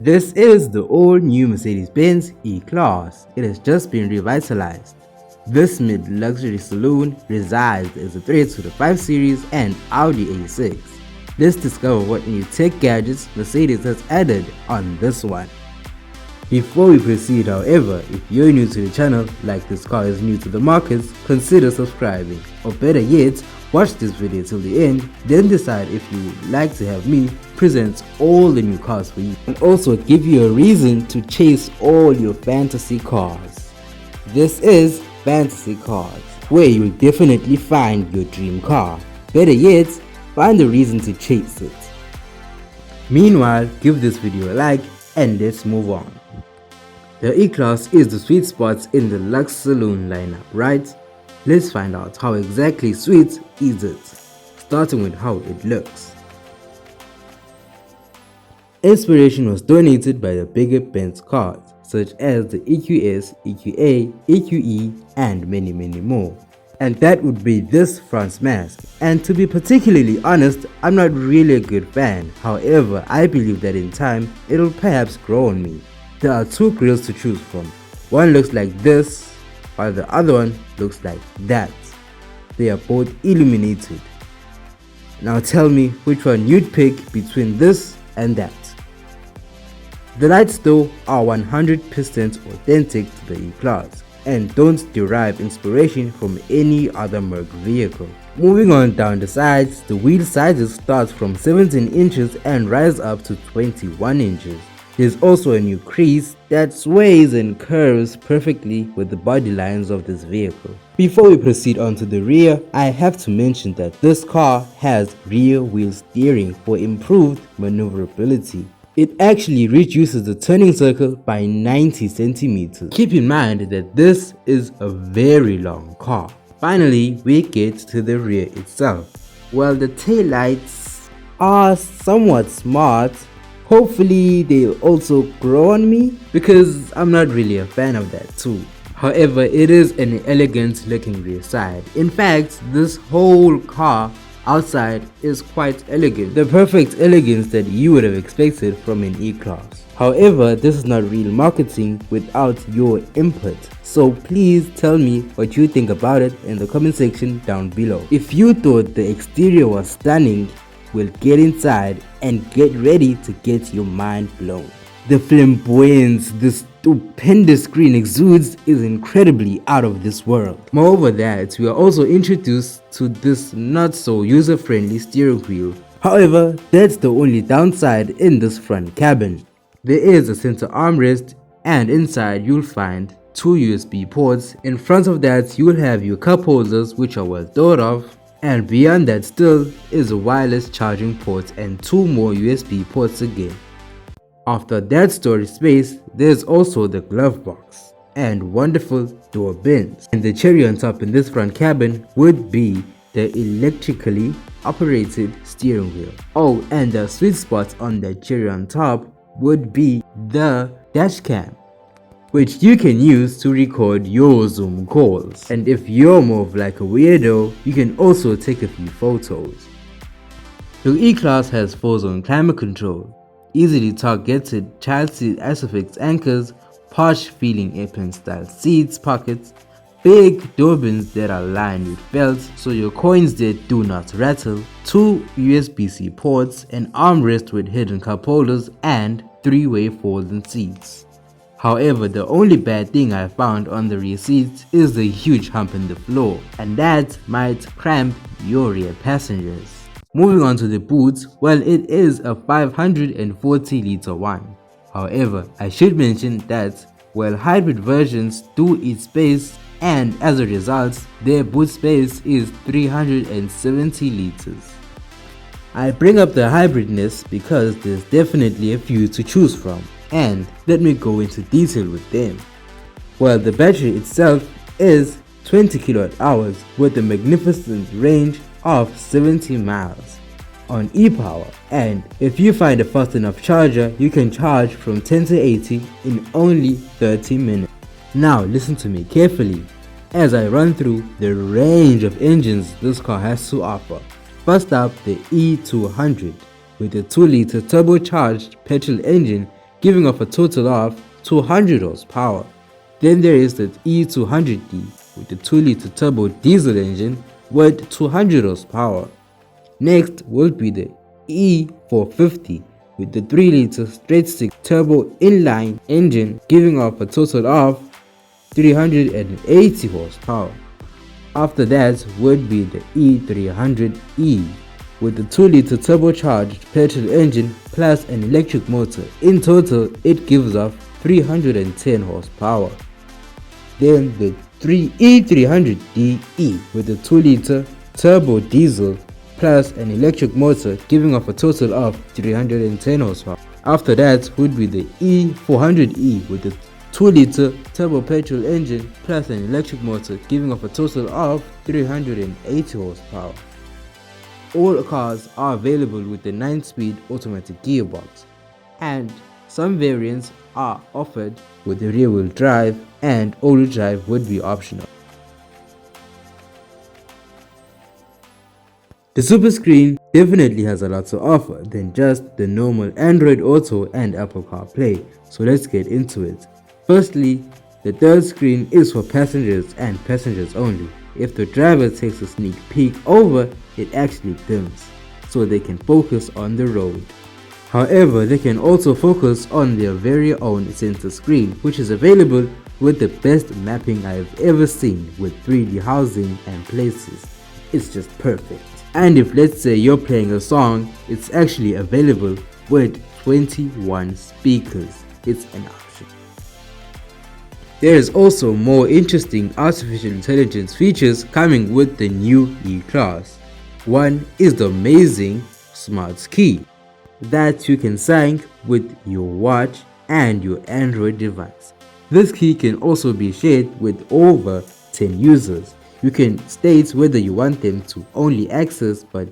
This is the all-new Mercedes-Benz E-Class. It has just been revitalized. This mid-luxury saloon resides as a threat to the 5 Series and Audi A6. Let's discover what new tech gadgets Mercedes has added on this one. Before we proceed, however, if you're new to the channel, like this car is new to the markets, consider subscribing. Or better yet, watch this video till the end, then decide if you would like to have me present all the new cars for you, and also give you a reason to chase all your fantasy cars. This is Fantasy Cars, where you'll definitely find your dream car. Better yet, find a reason to chase it. Meanwhile, give this video a like and let's move on. The E-Class is the sweet spot in the Lux Saloon lineup, right? Let's find out how exactly sweet is it, starting with how it looks. Inspiration was donated by the bigger Benz cars, such as the EQS, EQA, EQE, and many more. And that would be this front mask. And to be particularly honest, I'm not really a good fan. However, I believe that in time, it'll perhaps grow on me. There are two grills to choose from. One looks like this, while the other one looks like that. They are both illuminated. Now tell me which one you'd pick between this and that. The lights though are 100% authentic to the E-Class and don't derive inspiration from any other Merc vehicle. Moving on down the sides, the wheel sizes start from 17 inches and rise up to 21 inches. There's also a new crease that sways and curves perfectly with the body lines of this vehicle. Before we proceed on to the rear, I have to mention that this car has rear wheel steering for improved maneuverability. It actually reduces the turning circle by 90 centimeters. Keep in mind that this is a very long car. Finally, we get to the rear itself. Well, the taillights are somewhat smart. Hopefully they'll also grow on me, because I'm not really a fan of that too. However, it is an elegant looking rear side. In fact, this whole car outside is quite elegant. The perfect elegance that you would have expected from an E-Class. However, this is not real marketing without your input. So please tell me what you think about it in the comment section down below. If you thought the exterior was stunning, we'll get inside and get ready to get your mind blown. The flamboyance this stupendous screen exudes is incredibly out of this world. Moreover that, we are also introduced to this not so user-friendly steering wheel. However, that's the only downside in this front cabin. There is a center armrest and inside you'll find 2 USB ports. In front of that you'll have your cup holders, which are well thought of. And beyond that still is a wireless charging port and 2 more USB ports again. After that storage space, there's also the glove box and wonderful door bins. And the cherry on top in this front cabin would be the electrically operated steering wheel. Oh, and the sweet spot on the cherry on top would be the dash cam, which you can use to record your Zoom calls. And if you're more of like a weirdo, you can also take a few photos. The E-Class has 4-zone climate control, easily targeted child seat ISOFIX anchors, posh feeling airplane style seats pockets, big door bins that are lined with felt so your coins there do not rattle, 2 USB-C ports, an armrest with hidden cup holders, and 3-way folding seats. However, the only bad thing I found on the rear seats is the huge hump in the floor, and that might cramp your rear passengers. Moving on to the boot, well, it is a 540 litre one. However, I should mention that while hybrid versions do eat space, and as a result, their boot space is 370 litres. I bring up the hybridness because there's definitely a few to choose from, and let me go into detail with them. Well, the battery itself is 20 kWh with a magnificent range of 70 miles on e-power, and if you find a fast enough charger, you can charge from 10 to 80 in only 30 minutes. Now listen to me carefully as I run through the range of engines this car has to offer. First up, the E200 with a 2-liter turbocharged petrol engine giving off a total of 200 horsepower. Then there is the E200D with the 2-liter turbo diesel engine with 200 horsepower. Next will be the E450 with the 3-liter straight-six turbo inline engine giving off a total of 380 horsepower. After that would be the E300E with the 2-liter turbocharged petrol engine plus an electric motor. In total, it gives off 310 horsepower. Then the E300DE with the 2-liter turbo diesel plus an electric motor giving off a total of 310 horsepower. After that would be the E400E with the 2-liter turbo petrol engine plus an electric motor giving off a total of 380 horsepower. All cars are available with the 9-speed automatic gearbox, and some variants are offered with the rear-wheel drive, and all-wheel drive would be optional. The Super Screen definitely has a lot to offer than just the normal Android Auto and Apple CarPlay, so let's get into it. Firstly, the third screen is for passengers and passengers only. If the driver takes a sneak peek over, it actually dims, so they can focus on the road. However, they can also focus on their very own center screen, which is available with the best mapping I've ever seen with 3D housing and places. It's just perfect. And if let's say you're playing a song, it's actually available with 21 speakers. It's an option. There is also more interesting artificial intelligence features coming with the new E-Class. One is the amazing Smart Key that you can sync with your watch and your Android device. This key can also be shared with over 10 users. You can state whether you want them to only access but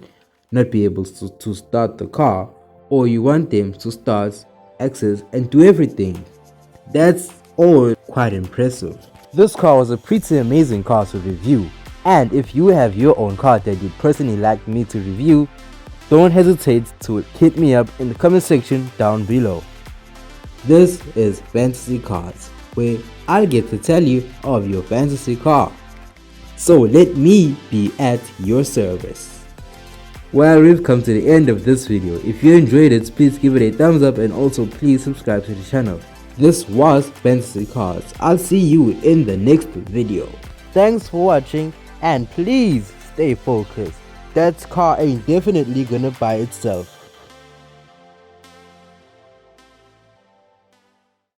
not be able to start the car, or you want them to start, access and do everything. That's all quite impressive. This car was a pretty amazing car to review, and if you have your own car that you'd personally like me to review, don't hesitate to hit me up in the comment section down below. This is Fantasy Cars, where I'll get to tell you of your fantasy car. So let me be at your service. Well, we've come to the end of this video. If you enjoyed it, please give it a thumbs up and also please subscribe to the channel. This was Fantasy Cars. I'll see you in the next video. Thanks for watching, and please stay focused. That car ain't definitely gonna buy itself.